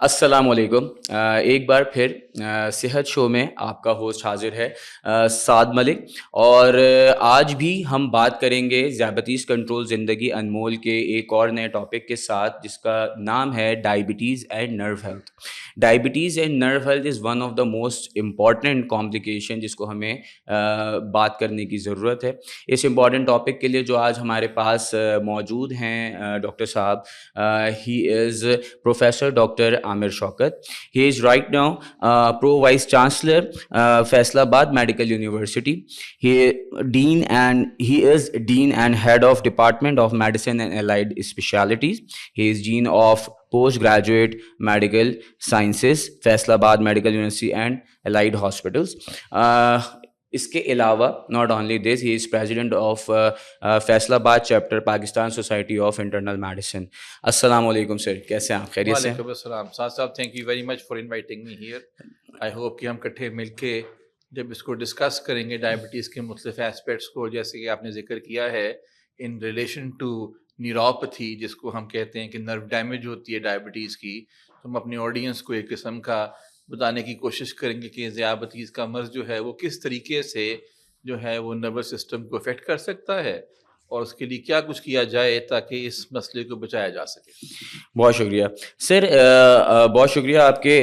السلام علیکم۔ ایک بار پھر صحت شو میں آپ کا ہوسٹ حاضر ہے سعد ملک، اور آج بھی ہم بات کریں گے ذیابیطیز کنٹرول زندگی انمول کے ایک اور نئے ٹاپک کے ساتھ، جس کا نام ہے diabetes and nerve health. Diabetes and nerve health is one of the most important complication جس کو ہمیں بات کرنے کی ضرورت ہے۔ اس امپورٹنٹ ٹاپک کے لیے جو آج ہمارے پاس موجود ہیں ڈاکٹر صاحب، he is professor doctor Aamir Shaukat. He is right now Pro Vice Chancellor, Faisalabad Medical University. He is Dean and Head of Department of Medicine and Allied Specialties. He is Dean of Postgraduate Medical Sciences, Faisalabad Medical University and Allied Hospitals. اس کے علاوہ not only this, he is president of Faisalabad chapter Pakistan society of internal medicine. السلام علیکم سر، کیسے ہیں آپ؟ خیریت سے؟ وعلیکم السلام سعد صاحب، thank you very much for inviting me here. I hope کہ ہم کٹھے مل کے جب اس کو ڈسکس کریں گے ڈائبٹیز کے مختلف ایسپیکٹس کو، جیسے کہ آپ نے ذکر کیا ہے ان ریلیشن ٹو نیوروپیتھی، جس کو ہم کہتے ہیں کہ نرو ڈیمیج ہوتی ہے ڈائبٹیز کی، تو ہم اپنی آڈینس کو ایک قسم کا بتانے کی کوشش کریں گے کہ ذیابیطیز کا مرض جو ہے وہ کس طریقے سے جو ہے وہ نروس سسٹم کو افیکٹ کر سکتا ہے، اور اس کے لیے کیا کچھ کیا جائے تاکہ اس مسئلے کو بچایا جا سکے۔ بہت شکریہ سر، بہت شکریہ آپ کے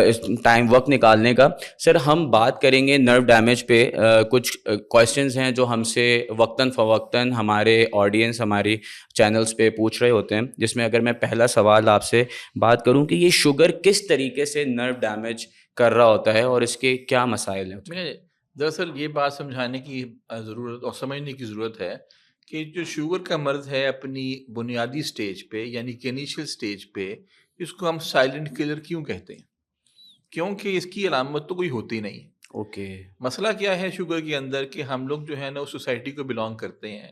اس ٹائم وقت نکالنے کا۔ سر ہم بات کریں گے نرو ڈیمیج پہ۔ کچھ کویشچنز ہیں جو ہم سے وقتاً فوقتاً ہمارے آڈینس ہماری چینلز پہ پوچھ رہے ہوتے ہیں، جس میں اگر میں پہلا سوال آپ سے بات کروں کہ یہ شوگر کس طریقے سے نرو ڈیمیج کر رہا ہوتا ہے اور اس کے کیا مسائل ہیں؟ دراصل یہ بات سمجھانے کی ضرورت اور سمجھنے کی ضرورت ہے کہ جو شوگر کا مرض ہے اپنی بنیادی سٹیج پہ، یعنی کہ انیشیل سٹیج پہ، اس کو ہم سائلنٹ کلر کیوں کہتے ہیں؟ کیونکہ اس کی علامت تو کوئی ہوتی نہیں۔ اوکے، مسئلہ کیا ہے شوگر کے اندر کہ ہم لوگ جو ہے نا اس سوسائٹی کو بلانگ کرتے ہیں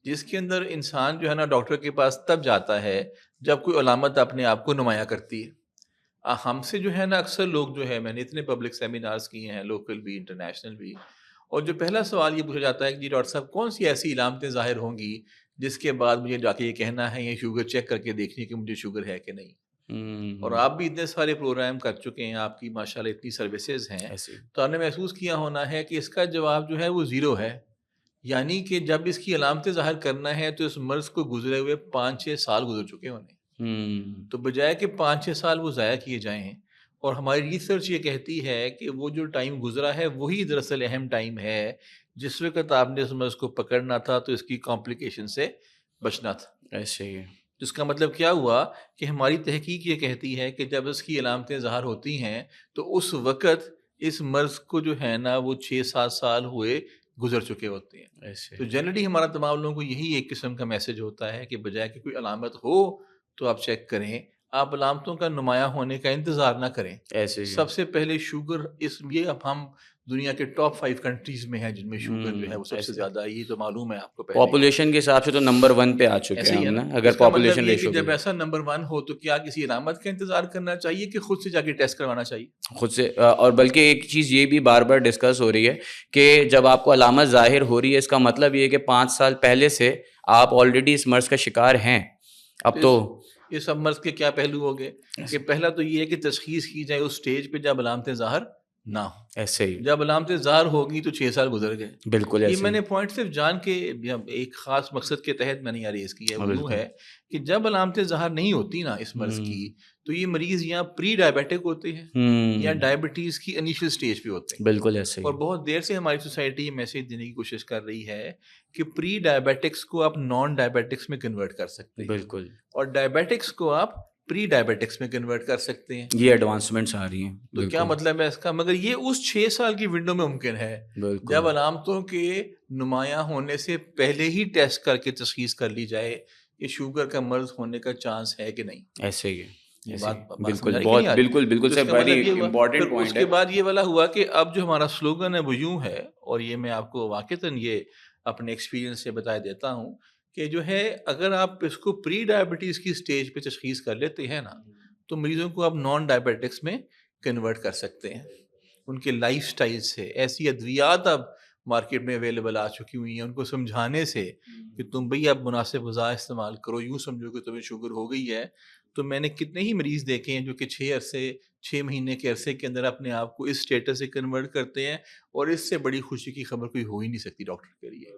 جس کے اندر انسان جو ہے نا ڈاکٹر کے پاس تب جاتا ہے جب کوئی علامت اپنے آپ کو نمایاں کرتی ہے۔ ہم سے جو ہے نا اکثر لوگ جو ہے، میں نے اتنے پبلک سیمینارز کیے ہیں، لوکل بھی انٹرنیشنل بھی، اور جو پہلا سوال یہ پوچھا جاتا ہے کہ جی ڈاکٹر صاحب کون سی ایسی علامتیں ظاہر ہوں گی جس کے بعد مجھے جا کے یہ کہنا ہے، یہ شوگر چیک کر کے دیکھنی کہ مجھے شوگر ہے کہ نہیں۔ اور آپ بھی اتنے سارے پروگرام کر چکے ہیں، آپ کی ماشاءاللہ اتنی سروسز ہیں، تو آپ نے محسوس کیا ہونا ہے کہ اس کا جواب جو ہے وہ زیرو ہے، یعنی کہ جب اس کی علامتیں ظاہر کرنا ہے تو اس مرض کو گزرے ہوئے 5-6 سال گزر چکے ہونے، تو بجائے کہ 5-6 سال وہ ضائع کیے جائیں، اور ہماری ریسرچ یہ کہتی ہے کہ وہ جو ٹائم گزرا ہے وہی دراصل اہم ٹائم ہے جس وقت آپ نے اس مرض کو پکڑنا تھا تو اس کی کمپلیکیشن سے بچنا تھا۔ ایسے ہی جس کا مطلب کیا ہوا کہ ہماری تحقیق یہ کہتی ہے کہ جب اس کی علامتیں ظاہر ہوتی ہیں تو اس وقت اس مرض کو جو ہے نا وہ 6-7 سال ہوئے گزر چکے ہوتے ہیں۔ ایسے تو جنرلی ہمارا تمام لوگوں کو یہی ایک قسم کا میسج ہوتا ہے کہ بجائے کہ کوئی علامت ہو تو آپ چیک کریں، آپ علامتوں کا نمایاں ہونے کا انتظار نہ کریں۔ ایسے ہی سب سے پہلے شوگر، یہ اب ہم دنیا کے ٹاپ 5 کنٹریز میں ہیں جن میں شوگر جو ہے وہ سب سے زیادہ ہے، یہ تو معلوم ہے آپ کو پہلے۔ پاپولیشن کے حساب سے تو نمبر 1 پہ آ چکے ایسے ہیں ہی ہے ہم نا، نا، اگر اس کا مطلب پاپولیشن یہ کہ ریشو جب ایسا نمبر 1 ہو تو کیا کسی علامت کا انتظار کرنا چاہیے کہ خود سے جا کے ٹیسٹ کروانا چاہیے خود سے؟ اور بلکہ ایک چیز یہ بھی بار بار ڈسکس ہو رہی ہے کہ جب آپ کو علامت ظاہر ہو رہی ہے، اس کا مطلب یہ ہے کہ 5 سال پہلے سے آپ آلریڈی اس مرض کا شکار ہیں۔ اب تو اس سب مرض کے کیا پہلو ہو گئے کہ پہلا تو یہ ہے کہ تشخیص کی جائے اس سٹیج پہ جب علامتیں ظاہر نہ ہوں۔ ایسے ہی جب علامتیں ظاہر ہوگی تو 6 سال گزر گئے۔ بالکل یہ ایسے میں نے پوائنٹ صرف جان کے ایک خاص مقصد کے تحت میں نے یہ ریز کی ہے، وہ ہے کہ جب علامتیں ظاہر نہیں ہوتی نا اس مرض کی تو یہ مریض یا پری ڈائبیٹک ہوتے ہیں یا ڈائبٹیز کی انیشل سٹیج پہ ہوتے ہیں۔ بالکل ایسے ہی، اور بہت دیر سے ہماری سوسائٹی یہ میسج دینے کی کوشش کر رہی ہے کہ پری ڈائبیٹکس کو آپ نان ڈائبیٹکس میں کنورٹ کر سکتے ہیں، بالکل، اور ڈائبیٹکس کو آپ پری ڈائبیٹکس میں کنورٹ کر سکتے ہیں۔ یہ ایڈوانسمنٹس آ رہی ہیں۔ تو کیا مطلب ہے اس کا؟ مگر یہ اس 6 سال کی ونڈو میں ممکن ہے جب علامتوں کے نمایاں ہونے سے پہلے ہی ٹیسٹ کر کے تشخیص کر لی جائے کہ شوگر کا مرض ہونے کا چانس ہے کہ نہیں۔ ایسے ہی بالکل بالکل سر، ویری امپورٹنٹ پوائنٹ اس ہے۔ کے بعد یہ والا ہوا کہ اب جو ہمارا سلوگن ہے وہ یوں ہے، اور یہ میں آپ کو واقعتاً یہ اپنے ایکسپیرینس سے بتا دیتا ہوں کہ جو ہے اگر آپ اس کو پری ڈائبٹیز کی سٹیج پہ تشخیص کر لیتے ہیں نا تو مریضوں کو آپ نان ڈائبیٹکس میں کنورٹ کر سکتے ہیں۔ ان کے لائف سٹائل سے ایسی ادویات اب مارکیٹ میں اویلیبل آ چکی ہوئی ہیں، ان کو سمجھانے سے کہ تم بھئی اب مناسب غذا استعمال کرو، یوں سمجھو کہ تمہیں شوگر ہو گئی ہے تو میں نے کتنے ہی مریض دیکھے ہیں جو کہ 6 مہینے کے عرصے کے اندر اپنے آپ کو اس اسٹیٹس سے کنورٹ کرتے ہیں، اور اس سے بڑی خوشی کی خبر کوئی ہو ہی نہیں سکتی ڈاکٹر کے لیے۔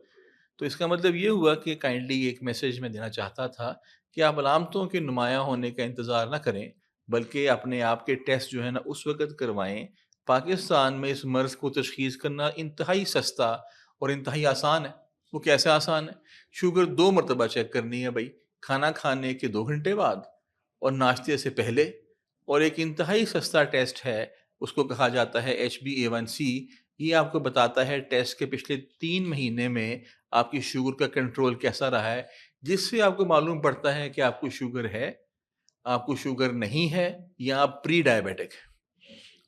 تو اس کا مطلب یہ ہوا کہ کائنڈلی ایک میسج میں دینا چاہتا تھا کہ آپ علامتوں کے نمایاں ہونے کا انتظار نہ کریں، بلکہ اپنے آپ کے ٹیسٹ جو ہے نا اس وقت کروائیں۔ پاکستان میں اس مرض کو تشخیص کرنا انتہائی سستا اور انتہائی آسان ہے۔ وہ کیسے آسان ہے؟ شوگر 2 مرتبہ چیک کرنی ہے بھائی، کھانا کھانے کے 2 گھنٹے بعد اور ناشتے سے پہلے، اور ایک انتہائی سستا ٹیسٹ ہے، اس کو کہا جاتا ہے HbA1c۔ یہ آپ کو بتاتا ہے ٹیسٹ کے پچھلے 3 مہینے میں آپ کی شوگر کا کنٹرول کیسا رہا ہے، جس سے آپ کو معلوم پڑتا ہے کہ آپ کو شوگر ہے، آپ کو شوگر نہیں ہے، یا آپ پری ڈائبیٹک ہے۔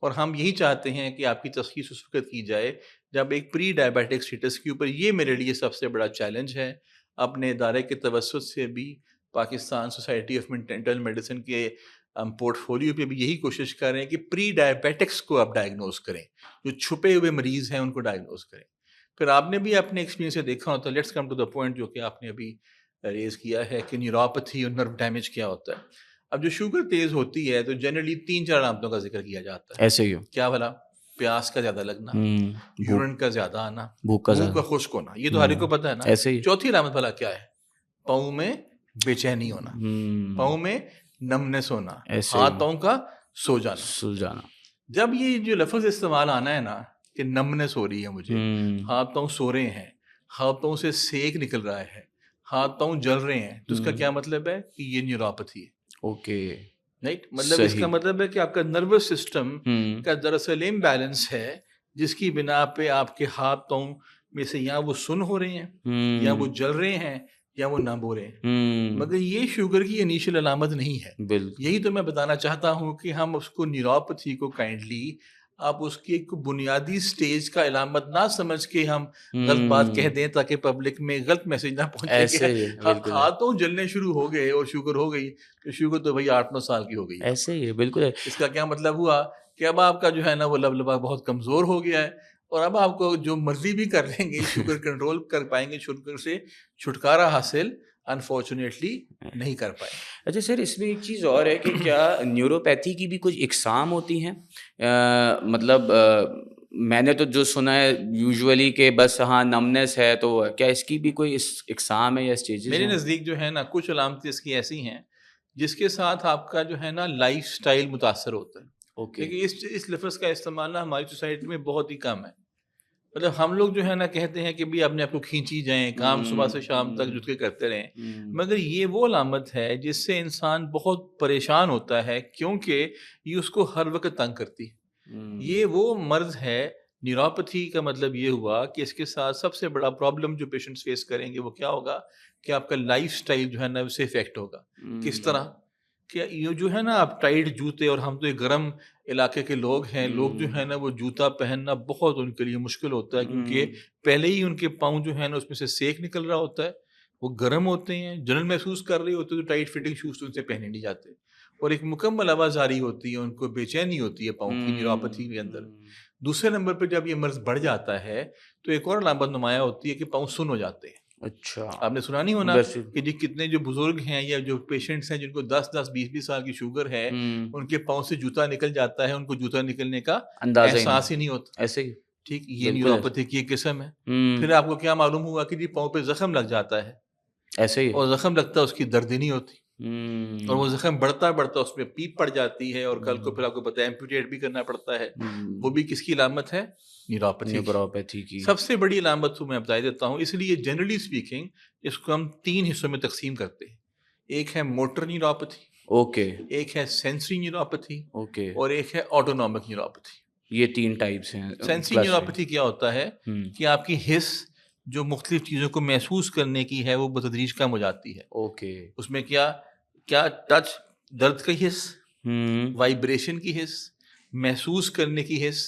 اور ہم یہی چاہتے ہیں کہ آپ کی تشخیص اس وقت کی جائے جب ایک پری ڈائبیٹک اسٹیٹس کے اوپر۔ یہ میرے لیے سب سے بڑا چیلنج ہے۔ اپنے ادارے کے توسط سے بھی Pakistan society of internal medicine کے پورٹ فولیو پہ بھی یہی کوشش کر رہے ہیں کہ پری ڈائبیٹکس کو آپ ڈائگنوز کریں، جو چھپے ہوئے مریض ہیں ان کو ڈائگنوز کریں۔ پھر آپ نے بھی اپنے ایکسپیرینس سے دیکھا ہوتا ہے، let's come to the point جو کہ آپ نے ابھی ریز کیا ہے کہ نیوروپیتھی اور نرو ڈیمیج کیا ہوتا ہے۔ اب جو شوگر تیز ہوتی ہے تو جنرلی 3-4 علامتوں کا ذکر کیا جاتا ہے۔ ایسے ہی ہو؟ کیا بھلا؟ پیاس کا زیادہ لگنا، یورین کا زیادہ آنا، بھوک کا خشک ہونا، یہ تو ہر ایک کو پتہ ہے نا۔ ایسے ہی۔ چوتھی علامت بھلا کیا ہے؟ پاؤں میں بے چینی ہونا، پاؤں میں نمنس ہونا، ہاتھ پاؤں کا سو جانا۔ جب یہ جو لفظ استعمال آنا ہے نا کہ نمنس ہو رہی ہے مجھے، ہاتھ پاؤں سو رہے ہیں، ہاتھ پاؤں سے سیک نکل رہا ہے، ہاتھ پاؤں جل رہے ہیں، تو اس کا کیا مطلب ہے؟ کہ یہ نیوروپیتھی ہے۔ اوکے، رائٹ، مطلب اس کا مطلب ہے کہ آپ کا نروس سسٹم کا دراصل امبیلنس ہے، جس کی بنا پہ آپ کے ہاتھ پاؤں میں سے یا وہ سن ہو رہے ہیں، یا وہ جل رہے ہیں، یا وہ نہ بو رہے ہیں۔ مگر یہ شوگر کی انیشل علامت نہیں ہے۔ یہی تو میں بتانا چاہتا ہوں کہ ہم اس کو نیوروپیتھی کو کائنڈلی آپ اس کی ایک بنیادی سٹیج کا علامت نہ سمجھ کے ہم غلط بات کہہ دیں تاکہ پبلک میں غلط میسج نہ پہنچے کہ ہاتھوں جلنے شروع ہو گئے اور شوگر ہو گئی، تو شوگر تو بھائی 8-9 سال کی ہو گئی۔ ایسے ہی بالکل۔ اس کا کیا مطلب ہوا کہ اب آپ کا جو ہے نا وہ لبا بہت کمزور ہو گیا ہے، اور اب آپ کو جو مرضی بھی کر لیں گے شوگر کنٹرول کر پائیں گے، شوگر سے چھٹکارا حاصل انفارچونیٹلی نہیں کر پائے۔ اچھا سر، اس میں ایک چیز اور ہے کہ کیا نیوروپیتھی کی بھی کچھ اقسام ہوتی ہیں؟ مطلب میں نے تو جو سنا ہے یوزولی کہ بس ہاں نمنس ہے، تو کیا اس کی بھی کوئی اقسام ہے یا اسٹیجز ہیں؟ میرے نزدیک جو ہے نا کچھ علامتیں اس کی ایسی ہیں جس کے ساتھ آپ کا جو ہے نا لائف سٹائل متاثر ہوتا ہے۔ لیکن اس لفظ کا استعمال نا ہماری سوسائٹی میں بہت ہی کم ہے۔ مطلب ہم لوگ جو ہے نا کہتے ہیں کہ بھی اپنے آپ کو کھینچی جائیں، کام صبح سے شام تک جھک کے کرتے رہیں، مگر یہ وہ علامت ہے جس سے انسان بہت پریشان ہوتا ہے، کیونکہ یہ اس کو ہر وقت تنگ کرتی ہے۔ یہ وہ مرض ہے، نیوروپیتھی کا مطلب یہ ہوا کہ اس کے ساتھ سب سے بڑا پرابلم جو پیشنٹس فیس کریں گے وہ کیا ہوگا کہ آپ کا لائف سٹائل جو ہے نا اسے افیکٹ ہوگا۔ کس طرح کہ یہ جو ہے نا آپ ٹائٹ جوتے، اور ہم تو ایک گرم علاقے کے لوگ ہیں، لوگ جو ہے نا وہ جوتا پہننا بہت ان کے لیے مشکل ہوتا ہے، کیونکہ پہلے ہی ان کے پاؤں جو ہے نا اس میں سے سیک نکل رہا ہوتا ہے، وہ گرم ہوتے ہیں، جلن محسوس کر رہے ہوتے ہیں، تو ٹائٹ فٹنگ شوز تو ان سے پہنے نہیں جاتے، اور ایک مکمل آوازاری ہوتی ہے، ان کو بے چینی ہوتی ہے پاؤں کی نیوروپیتھی کے اندر۔ دوسرے نمبر پہ جب یہ مرض بڑھ جاتا ہے تو ایک اور علامت نمایاں ہوتی ہے کہ پاؤں سن ہو جاتے ہیں۔ اچھا، آپ نے سنا نہیں ہونا کہ جی کتنے جو بزرگ ہیں یا جو پیشنٹس ہیں جن کو 10-10 20-20 سال کی شوگر ہے، ان کے پاؤں سے جوتا نکل جاتا ہے، ان کو جوتا نکلنے کا احساس ہی نہیں ہوتا۔ ایسے ہی ٹھیک، یہ نیوروپیتھی کی ایک قسم ہے۔ پھر آپ کو کیا معلوم ہوا کہ جی پاؤں پہ زخم لگ جاتا ہے، ایسے ہی، اور زخم لگتا ہے اس کی درد ہی نہیں ہوتی، اور وہ زخم بڑھتا اس میں پیپ پڑ جاتی ہے، اور کل کو پھر آپ کو پتہ ہے ایمپوٹیٹ بھی کرنا پڑتا ہے۔ وہ بھی کس کی علامت ہے؟ نیوروپیتھی کی۔ سب سے بڑی علامت تو میں بتا دیتا ہوں، اس لیے جنرلی اسپیکنگ اس کو ہم 3 حصوں میں تقسیم کرتے ہیں۔ ایک ہے موٹر نیوروپیتھی، اوکے، ایک ہے سینسری نیوروپیتھی، اوکے، اور ایک ہے آٹونومک نیوروپیتھی۔ یہ 3 ٹائپس ہیں۔ سینسری نیوروپیتھی کیا ہوتا ہے کہ آپ کی حس جو مختلف چیزوں کو محسوس کرنے کی ہے وہ بتدریج کم ہو جاتی ہے۔ اوکے، اس میں کیا ٹچ، درد کی حس، وائبریشن کی حس، محسوس کرنے کی حس،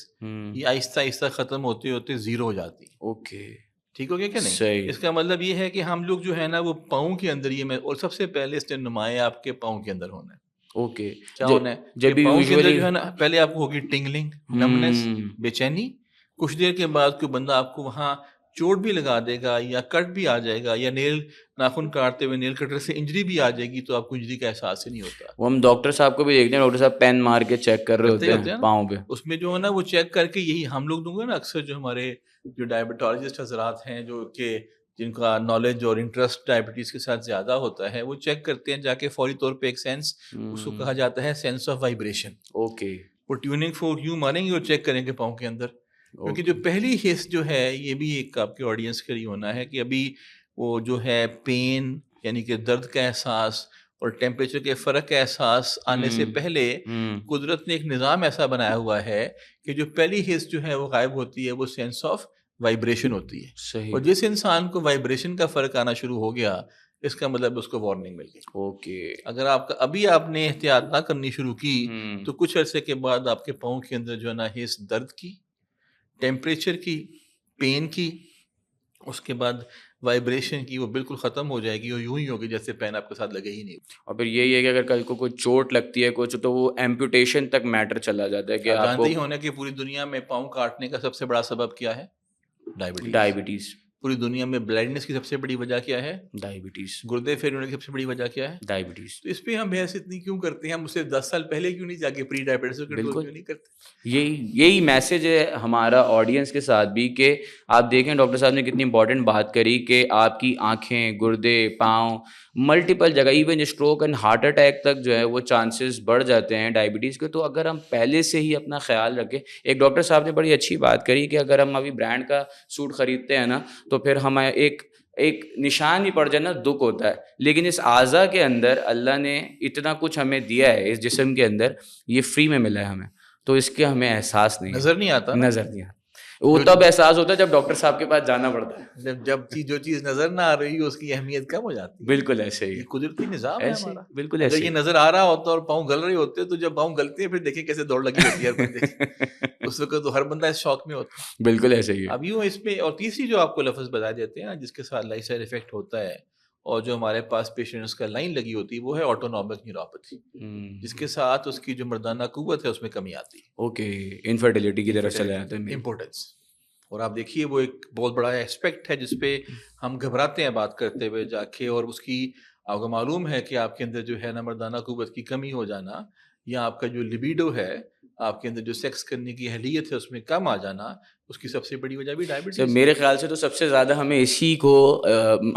یہ آہستہ آہستہ ختم ہوتے ہوتے زیرو ہو جاتی ہے۔ اوکے، ٹھیک ہو گیا کہ نہیں؟ صحیح۔ اس کا مطلب یہ ہے کہ ہم لوگ جو ہے نا وہ پاؤں کے اندر یہ اور سب سے پہلے اس نے نمایاں آپ کے پاؤں کے اندر ہونا ہے۔ اوکے، کیا ہونا ہے؟ جب پاؤں کے اندر جو ہے نا پہلے آپ کو ہوگی ٹنگلنگ، نمنس، بے چینی، کچھ دیر کے بعد کوئی بندہ آپ کو وہاں چوٹ بھی لگا دے گا یا کٹ بھی آ جائے گا یا نیل ناخن کاٹتے ہوئے نیل کٹر سے انجری بھی آ جائے گی تو آپ کو انجری کا احساس ہی نہیں ہوتا. وہ ہم ڈاکٹر صاحب کو بھی دیکھتے ہیں, ڈاکٹر صاحب پین مار کے چیک کر رہے کرتے ہوتے ہیں نا پاؤں پہ. اس میں جو ہے نا وہ چیک کر کے, یہی ہم لوگ دوں گے نا اکثر جو ہمارے جو ڈائبٹالوجسٹ حضرات ہیں جو کہ جن کا نالج اور انٹرسٹ ڈائبٹیز کے ساتھ زیادہ ہوتا ہے, وہ چیک کرتے ہیں جا کے فوری طور پہ ایک سینس, اس کو کہا جاتا ہے سینس آف وائبریشن. اوکے, وہ ٹیوننگ فورک یوں ماریں گے اور چیک کریں گے پاؤں کے اندر, کیونکہ جو پہلی حس جو ہے یہ بھی ایک آپ کے آڈینس کے لیے ہونا ہے کہ ابھی وہ جو ہے پین یعنی کہ درد کا احساس اور ٹیمپریچر کے فرق کا احساس آنے سے پہلے قدرت نے ایک نظام ایسا بنایا ہوا ہے کہ جو پہلی حس جو ہے وہ غائب ہوتی ہے, وہ سینس آف وائبریشن ہوتی ہے. صحیح. اور جس انسان کو وائبریشن کا فرق آنا شروع ہو گیا, اس کا مطلب اس کو وارننگ مل گئی. اوکے, اگر ابھی آپ نے احتیاط نہ کرنی شروع کی تو کچھ عرصے کے بعد آپ کے پاؤں کے اندر جو ہے نا حس درد کی, ٹیمپریچر کی, پین کی, اس کے بعد وائبریشن کی, وہ بالکل ختم ہو جائے گی اور یوں ہی ہوگی جیسے پین آپ کے ساتھ لگے ہی نہیں. اور پھر یہی ہے کہ اگر کل کو کوئی چوٹ لگتی ہے کچھ تو وہ ایمپوٹیشن تک میٹر چلا جاتا ہے کہ آپ جانتے کو ہی ہونے کہ پوری دنیا میں پاؤں کاٹنے کا سب سے بڑا سبب کیا ہے؟ ڈائبٹیز. پوری دنیا میں بلائنڈنس کی سب سے بڑی وجہ کیا ہے؟ ڈائبٹیز. گردے فیل ہونے کی سب سے بڑی وجہ کیا ہے؟ ڈائبٹیز. تو اس پہ ہم بحث اتنی کیوں کرتے ہیں؟ ہم اسے 10 سال پہلے کیوں نہیں جا کے پری ڈائبٹیز کو کنٹرول کیوں نہیں کرتے؟ یہی میسج ہے ہمارا آڈینس کے ساتھ بھی کہ آپ دیکھیں ڈاکٹر صاحب نے کتنی امپورٹنٹ بات کری کہ آپ کی آنکھیں, گردے, پاؤں, ملٹیپل جگہ, even stroke and heart attack تک جو ہے وہ چانسز بڑھ جاتے ہیں ڈائبٹیز کے. تو اگر ہم پہلے سے ہی اپنا خیال رکھیں, ایک ڈاکٹر صاحب نے بڑی اچھی بات کری کہ اگر ہم ابھی برانڈ کا سوٹ خریدتے ہیں نا تو پھر ہمیں ایک نشان بھی پڑ جائے نا دکھ ہوتا ہے, لیکن اس اعضاء کے اندر اللہ نے اتنا کچھ ہمیں دیا ہے اس جسم کے اندر, یہ فری میں ملا ہے ہمیں, تو اس کے ہمیں احساس نہیں, نظر نہیں آتا. وہ تب احساس ہوتا ہے جب ڈاکٹر صاحب کے پاس جانا پڑتا ہے, جب جو چیز نظر نہ آ رہی ہے اس کی اہمیت کم ہو جاتی ہے. بالکل ایسے ہی, یہ قدرتی نظام ہے ہمارا. بالکل اگر ایسے یہ نظر آ رہا ہوتا اور پاؤں گل رہے ہوتے تو جب پاؤں گلتے ہیں پھر دیکھیں کیسے دوڑ لگی ہوتی ہے ہر بندے کی. اس وقت تو ہر بندہ اس شوق میں ہوتا ہے. بالکل ایسے ہی ہے. اب یوں اس پہ, اور تیسری جو آپ کو لفظ بتا دیتے ہیں جس کے ساتھ لائف سائڈ افیکٹ ہوتا ہے اور جو ہمارے پاس پیشنٹس کا لائن لگی ہوتی ہے, وہ ہے آٹونومک نیوروپیتھی, جس کے ساتھ اس کی جو مردانہ قوت ہے اس میں کمی آتی ہے. اوکے, انفرٹیلٹی کی طرف چلے جاتے ہیں, امپورٹنس. اور آپ دیکھیے وہ ایک بہت بڑا ایسپیکٹ ہے جس پہ ہم گھبراتے ہیں بات کرتے ہوئے جا کے, اور اس کی آپ کو معلوم ہے کہ آپ کے اندر جو ہے نا مردانہ قوت کی کمی ہو جانا, یا آپ کا جو لیبیڈو ہے, آپ کے اندر جو سیکس کرنے کی اہلیت ہے اس میں کم آ جانا, اس کی سب سے بڑی وجہ بھی ڈائبٹیز. میرے خیال سے تو سب سے زیادہ ہمیں اسی کو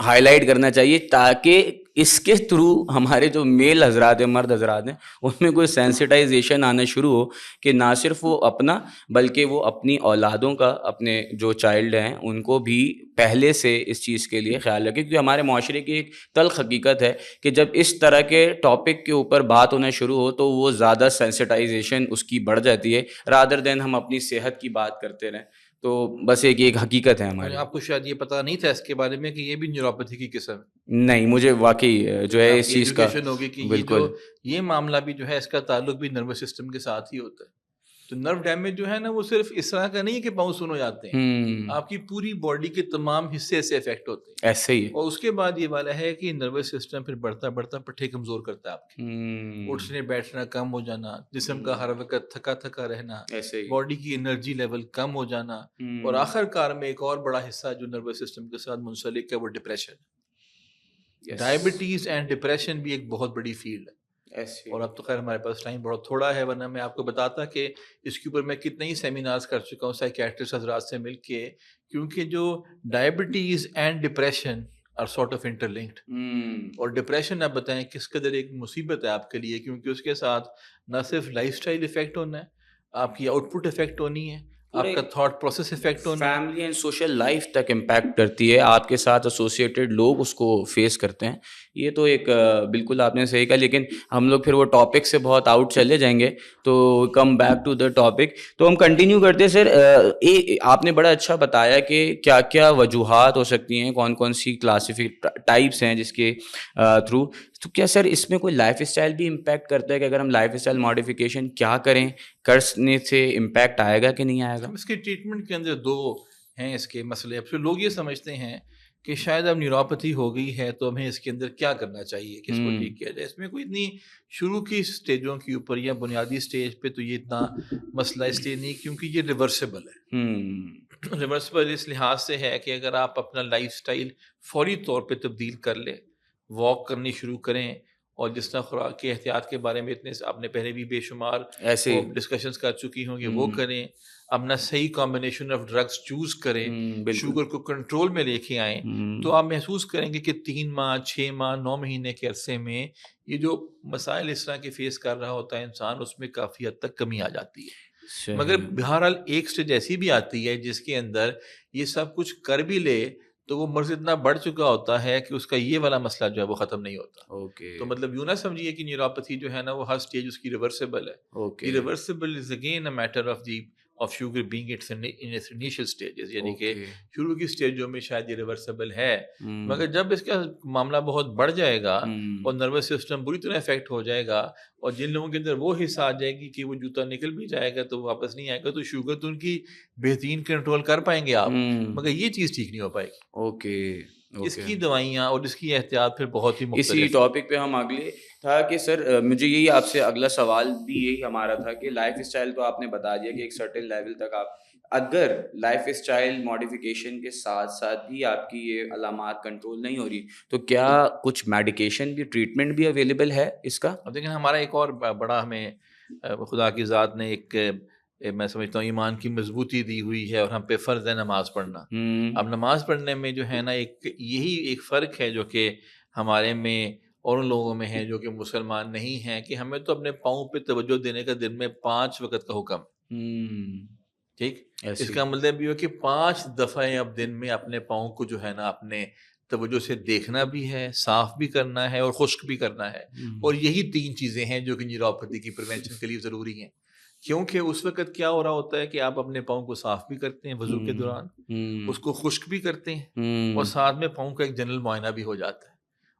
ہائی لائٹ کرنا چاہیے تاکہ اس کے تھرو ہمارے جو میل حضرات ہیں, مرد حضرات ہیں, ان میں کوئی سینسٹائزیشن آنا شروع ہو کہ نہ صرف وہ اپنا بلکہ وہ اپنی اولادوں کا, اپنے جو چائلڈ ہیں ان کو بھی پہلے سے اس چیز کے لیے خیال رکھیں. کیونکہ ہمارے معاشرے کی ایک تلخ حقیقت ہے کہ جب اس طرح کے ٹاپک کے اوپر بات ہونا شروع ہو تو وہ زیادہ سینسٹائزیشن اس کی بڑھ جاتی ہے, رادر دین ہم اپنی صحت کی بات کرتے رہیں. تو بس ایک حقیقت ہے ہماری. آپ کو شاید یہ پتہ نہیں تھا اس کے بارے میں کہ یہ بھی نیوروپیتھی کی قسم ہے. نہیں, مجھے واقعی جو ہے اس چیز کا ہوگی کہ بالکل یہ معاملہ بھی جو ہے اس کا تعلق بھی نروس سسٹم کے ساتھ ہی ہوتا ہے. تو نرو ڈیمیج جو ہے نا وہ صرف اس طرح کا نہیں ہے کہ پاؤں سن ہو جاتے ہیں, آپ کی پوری باڈی کے تمام حصے سے افیکٹ ہوتے ہیں. ایسے ہی. اور اس کے بعد یہ والا ہے کہ نروس سسٹم پھر بڑھتا بڑھتا پٹھے کمزور کرتا ہے آپ کے, اٹھنے بیٹھنا کم ہو جانا, جسم کا ہر وقت تھکا تھکا رہنا, باڈی کی انرجی لیول کم ہو جانا, اور آخر کار میں ایک اور بڑا حصہ جو نروس سسٹم کے ساتھ منسلک ہے وہ ڈپریشن. ڈائبٹیز اینڈ ڈپریشن بھی ایک بہت بڑی فیلڈ ہے. اور اب تو خیر ہمارے پاس ٹائم بہت تھوڑا ہے, ورنہ میں آپ کو بتاتا کہ اس کے اوپر میں کتنے ہی سیمینارز کر چکا ہوں سائیکیٹرسٹ حضرات سے مل کے, کیونکہ جو diabetes and depression are sort of interlinked. اور ڈپریشن آپ بتائیں کس قدر ایک مصیبت ہے آپ کے لیے, کیونکہ اس کے ساتھ نہ صرف لائف سٹائل افیکٹ ہونا ہے, آپ کی آؤٹ پٹ افیکٹ ہونی ہے, آپ کا تھاٹ پروسیس افیکٹ ہونا ہے, فیملی اینڈ سوشل لائف تک امپیکٹ کرتی ہے, آپ کے ساتھ ایسوسیٹیڈ لوگ اس کو فیس کرتے ہیں. یہ تو ایک بالکل آپ نے صحیح کہا, لیکن ہم لوگ پھر وہ ٹاپک سے بہت آؤٹ چلے جائیں گے, تو come back to the topic. تو ہم کنٹینیو کرتے ہیں. سر آپ نے بڑا اچھا بتایا کہ کیا کیا وجوہات ہو سکتی ہیں, کون کون سی ٹائپس ہیں جس کے تھرو. تو کیا سر اس میں کوئی لائف اسٹائل بھی امپیکٹ کرتا ہے کہ اگر ہم لائف اسٹائل ماڈیفیکیشن کیا کریں, کرنے سے امپیکٹ آئے گا کہ نہیں آئے گا؟ اس کے ٹریٹمنٹ کے اندر دو ہیں اس کے مسئلے. اب لوگ یہ سمجھتے ہیں کہ شاید اب نیوروپیتھی ہو گئی ہے تو ہمیں اس کے اندر کیا کرنا چاہیے, کس کو ٹھیک کیا جائے. اس میں کوئی اتنی شروع کی سٹیجوں کے اوپر یا بنیادی سٹیج پہ تو یہ اتنا مسئلہ اس لیے نہیں کیونکہ یہ ریورسیبل ہے. ریورسبل اس لحاظ سے ہے کہ اگر آپ اپنا لائف سٹائل فوری طور پہ تبدیل کر لیں، واک کرنی شروع کریں، اور جس طرح خوراک کی احتیاط کے بارے میں اتنے آپ نے پہلے بھی بے شمار ایسے وہ ڈسکشنز کر چکی ہوں گے، وہ کریں، اپنا صحیح کمبینیشن آف ڈرگس چوز کریں، بالکل شوگر کو کنٹرول میں لے کے آئیں، تو آپ محسوس کریں گے کہ 3 ماہ 6 ماہ 9 مہینے کے عرصے میں یہ جو مسائل اس طرح کے فیس کر رہا ہوتا ہے انسان، اس میں کافی حد تک کمی آ جاتی ہے۔ مگر صحیح بہرحال ایک سٹیج ایسی بھی آتی ہے جس کے اندر یہ سب کچھ کر بھی لے تو وہ مرض اتنا بڑھ چکا ہوتا ہے کہ اس کا یہ والا مسئلہ جو ہے وہ ختم نہیں ہوتا۔ اوکے تو مطلب یوں نہ سمجھیے کہ نیوروپیتھی جو ہے نا وہ ہر سٹیج اس کی ریورسیبل ہے۔ Okay the reversible is again a matter of sugar being it's in its initial stages, یعنی کہ اوکے شروع کی سٹیجوں میں شاید یہ ریورسیبل ہے، مگر جب اس کا معاملہ بہت بڑھ جائے گا اور نروس سسٹم بری طرح افیکٹ ہو جائے گا، اور جن لوگوں کے اندر وہ حصہ آ جائے گی کہ وہ جوتا نکل بھی جائے گا تو واپس نہیں آئے گا، تو شوگر تو ان کی بہترین کنٹرول کر پائیں گے آپ، مگر یہ چیز ٹھیک نہیں ہو پائے گی۔ اوکے اس اوکے کی دوائیاں اور اس کی احتیاط پھر بہت ہی اسی مختلف ہیں۔ ٹاپک پہ ہم اگلے تھا کہ سر مجھے یہی آپ سے اگلا سوال بھی یہی ہمارا تھا کہ لائف اسٹائل تو آپ نے بتا دیا کہ ایک سرٹن لیول تک آپ اگر لائف اسٹائل ماڈیفیکیشن کے ساتھ ساتھ بھی آپ کی یہ علامات کنٹرول نہیں ہو رہی تو کیا کچھ میڈیکیشن بھی ٹریٹمنٹ بھی اویلیبل ہے اس کا؟ اب دیکھیں ہمارا ایک اور بڑا ہمیں خدا کی ذات نے ایک میں سمجھتا ہوں ایمان کی مضبوطی دی ہوئی ہے، اور ہم پہ فرض ہے نماز پڑھنا۔ اب نماز پڑھنے میں جو ہے نا یہی ایک فرق ہے جو کہ ہمارے میں اور ان لوگوں میں ہے جو کہ مسلمان نہیں ہیں، کہ ہمیں تو اپنے پاؤں پہ توجہ دینے کا دن میں 5 وقت کا حکم ہے، ٹھیک؟ اس ایسی کا مطلب یہ ہو کہ 5 دفعہ اب دن میں اپنے پاؤں کو جو ہے نا اپنے توجہ سے دیکھنا بھی ہے، صاف بھی کرنا ہے اور خشک بھی کرنا ہے، اور یہی 3 چیزیں ہیں جو کہ نیوروپیتھی کی پریونشن کے لیے ضروری ہیں، کیونکہ اس وقت کیا ہو رہا ہوتا ہے کہ آپ اپنے پاؤں کو صاف بھی کرتے ہیں وضو کے دوران، اس کو خشک بھی کرتے ہیں، اور ساتھ میں پاؤں کا ایک جنرل معائنہ بھی ہو جاتا ہے،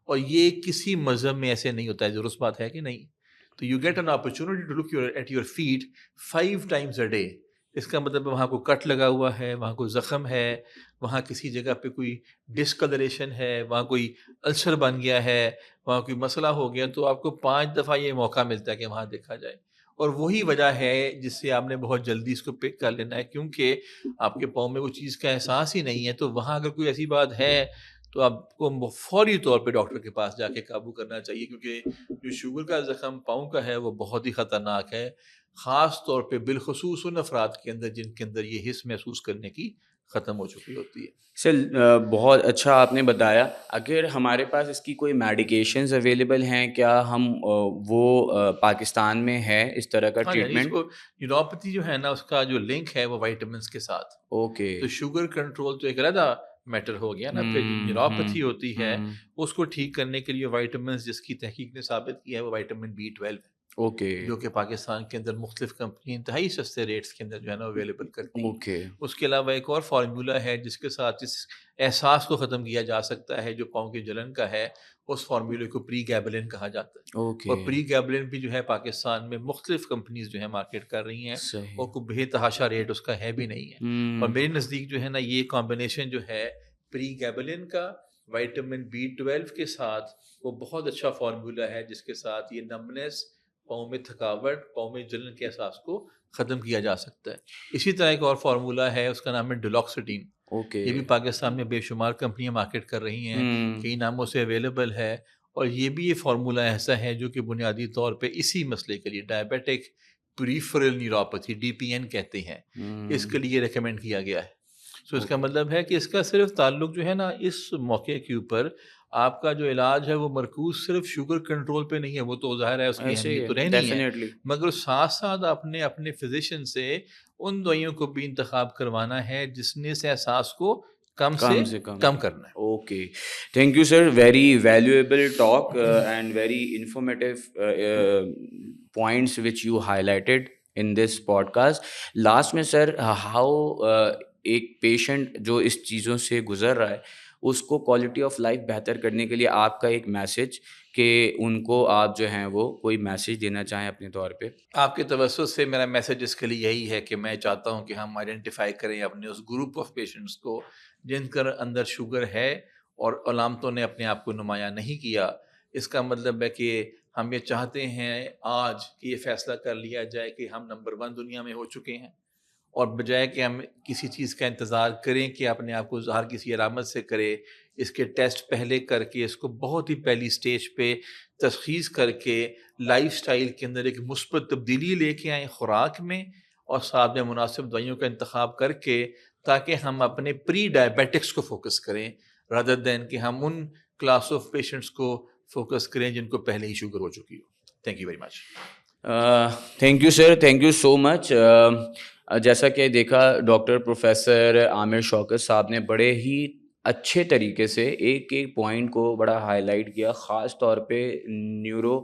اور یہ کسی مذہب میں ایسے نہیں ہوتا ہے، درست بات ہے کہ نہیں؟ تو you get an opportunity to look at your fat 5 times a day۔ اس کا مطلب وہاں کوئی کٹ لگا ہوا ہے، وہاں کوئی زخم ہے، وہاں کسی جگہ پہ کوئی ڈسکلریشن ہے، وہاں کوئی السر بن گیا ہے، وہاں کوئی مسئلہ ہو گیا، تو آپ کو 5 دفعہ یہ موقع ملتا ہے کہ وہاں دیکھا جائے، اور وہی وجہ ہے جس سے آپ نے بہت جلدی اس کو پک کر لینا ہے، کیونکہ آپ کے پاؤں میں وہ چیز کا احساس ہی نہیں ہے، تو وہاں اگر کوئی ایسی بات ہے تو آپ کو فوری طور پہ ڈاکٹر کے پاس جا کے قابو کرنا چاہیے، کیونکہ جو شوگر کا زخم پاؤں کا ہے وہ بہت ہی خطرناک ہے، خاص طور پہ بالخصوص ان افراد کے اندر جن کے اندر یہ حس محسوس کرنے کی ختم ہو چکی ہوتی ہے۔ سر بہت اچھا آپ نے بتایا۔ اگر ہمارے پاس اس کی کوئی میڈیکیشنز اویلیبل ہیں کیا ہم وہ پاکستان میں ہے اس طرح کا ہاں جی، اس ٹریٹمنٹ؟ کو نیوروپیتھی جو ہے نا اس کا جو لنک ہے وہ وائٹامنس کے ساتھ، اوکے تو شوگر کنٹرول تو ایک علیحدہ میٹر ہو گیا نا، پھر نیوروپیتھی ہوتی ہے اس کو ٹھیک کرنے کے لیے وائٹامنس، جس کی تحقیق نے ثابت کیا ہے وہ وائٹامن B12 ہے، اوکے جو کہ پاکستان کے اندر مختلف کمپنی انتہائی سستے ریٹس کے اندر جو ہے نا اویلیبل کرتی ہیں۔ اوکے اس کے علاوہ ایک اور فارمولا ہے جس کے ساتھ اس احساس کو ختم کیا جا سکتا ہے جو پاؤں کی جلن کا ہے، اس فارمولے کو پری گیبلن کہا جاتا ہے، اوکے اور پری گیبلن بھی جو ہے پاکستان میں مختلف کمپنیز جو ہے مارکیٹ کر رہی ہیں، صحیح اور کوئی بے تحاشا ریٹ اس کا ہے بھی نہیں ہے، اور میرے نزدیک جو ہے نا یہ کمبینیشن جو ہے پری گیبلن کا وائٹامن B12 کے ساتھ وہ بہت اچھا فارمولا ہے جس کے ساتھ یہ نمبنس، پاؤں میں تھکاوٹ، پاؤں میں جلن کے احساس کو ختم کیا جا سکتا ہے۔ اسی طرح ایک اور فارمولا ہے، اس کا نام ہے ڈولاکسیڈین، اوکے یہ بھی پاکستان میں بے شمار کمپنیاں مارکیٹ کر رہی ہیں، کئی ناموں سے اویلیبل ہے، اور یہ بھی یہ فارمولا ایسا ہے جو کہ بنیادی طور پہ اسی مسئلے کے لیے ڈائبیٹک پریفرل نیوروپیتھی DPN کہتے ہیں، اس کے لیے ریکمینڈ کیا گیا ہے۔ سو اس کا مطلب ہے کہ اس کا صرف تعلق جو ہے نا اس موقع کے اوپر آپ کا جو علاج ہے وہ مرکوز صرف شوگر کنٹرول پہ نہیں ہے، وہ تو ظاہر ہے اس کی ایسے ہی اہمیت ہے تو رہنی ہے، ڈیفینیٹلی مگر ساتھ ساتھ آپ نے اپنے فزیشین سے ان دوائیوں کو بھی انتخاب کروانا ہے جس نے اس احساس کو کم کم سے کم کم کرنا ہے۔ Okay thank you sir very valuable talk and very informative points which you highlighted in this podcast last میں سر ہاؤ ایک پیشنٹ جو اس چیزوں سے گزر رہا ہے اس کو کوالٹی آف لائف بہتر کرنے کے لیے آپ کا ایک میسج کہ ان کو آپ جو ہیں وہ کوئی میسج دینا چاہیں اپنے طور پہ؟ آپ کے توسط سے میرا میسج اس کے لیے یہی ہے کہ میں چاہتا ہوں کہ ہم آئیڈینٹیفائی کریں اپنے اس گروپ آف پیشنٹس کو جن کے اندر شوگر ہے اور علامتوں نے اپنے آپ کو نمایاں نہیں کیا۔ اس کا مطلب ہے کہ ہم یہ چاہتے ہیں آج کہ یہ فیصلہ کر لیا جائے کہ ہم نمبر 1 دنیا میں ہو چکے ہیں، اور بجائے کہ ہم کسی چیز کا انتظار کریں کہ اپنے آپ کو ظاہر کسی علامت سے کرے، اس کے ٹیسٹ پہلے کر کے اس کو بہت ہی پہلی سٹیج پہ تشخیص کر کے لائف سٹائل کے اندر ایک مثبت تبدیلی لے کے آئیں خوراک میں، اور ساتھ میں مناسب دوائیوں کا انتخاب کر کے، تاکہ ہم اپنے پری ڈائبیٹکس کو فوکس کریں رادر دین کہ ہم ان کلاس آف پیشنٹس کو فوکس کریں جن کو پہلے ہی شوگر ہو چکی ہو۔ Thank you very much. Thank you sir, thank you so much. جیسا کہ دیکھا ڈاکٹر پروفیسر عامر شوکت صاحب نے بڑے ہی اچھے طریقے سے ایک ایک پوائنٹ کو بڑا ہائی لائٹ کیا، خاص طور پہ نیورو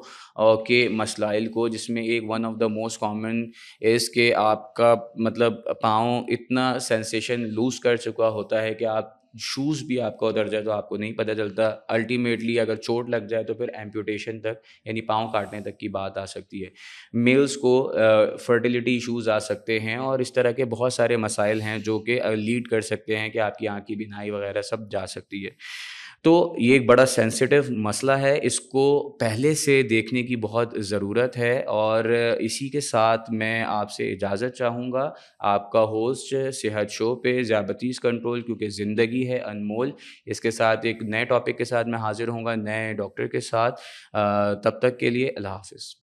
کے مسائل کو، جس میں ایک one of the most common is کہ آپ کا مطلب پاؤں اتنا سینسیشن لوز کر چکا ہوتا ہے کہ آپ شوز بھی آپ کو ادھر جائے تو آپ کو نہیں پتہ چلتا، الٹیمیٹلی اگر چوٹ لگ جائے تو پھر ایمپوٹیشن تک یعنی پاؤں کاٹنے تک کی بات آ سکتی ہے۔ میلز کو فرٹیلیٹی ایشوز آ سکتے ہیں، اور اس طرح کے بہت سارے مسائل ہیں جو کہ لیڈ کر سکتے ہیں کہ آپ کی آنکھ کی بینائی وغیرہ سب جا سکتی ہے۔ تو یہ ایک بڑا سینسٹیو مسئلہ ہے، اس کو پہلے سے دیکھنے کی بہت ضرورت ہے، اور اسی کے ساتھ میں آپ سے اجازت چاہوں گا۔ آپ کا ہوسٹ صحت شو پہ ذیابطیس کنٹرول، کیونکہ زندگی ہے انمول، اس کے ساتھ ایک نئے ٹاپک کے ساتھ میں حاضر ہوں گا، نئے ڈاکٹر کے ساتھ۔ تب تک کے لیے اللہ حافظ۔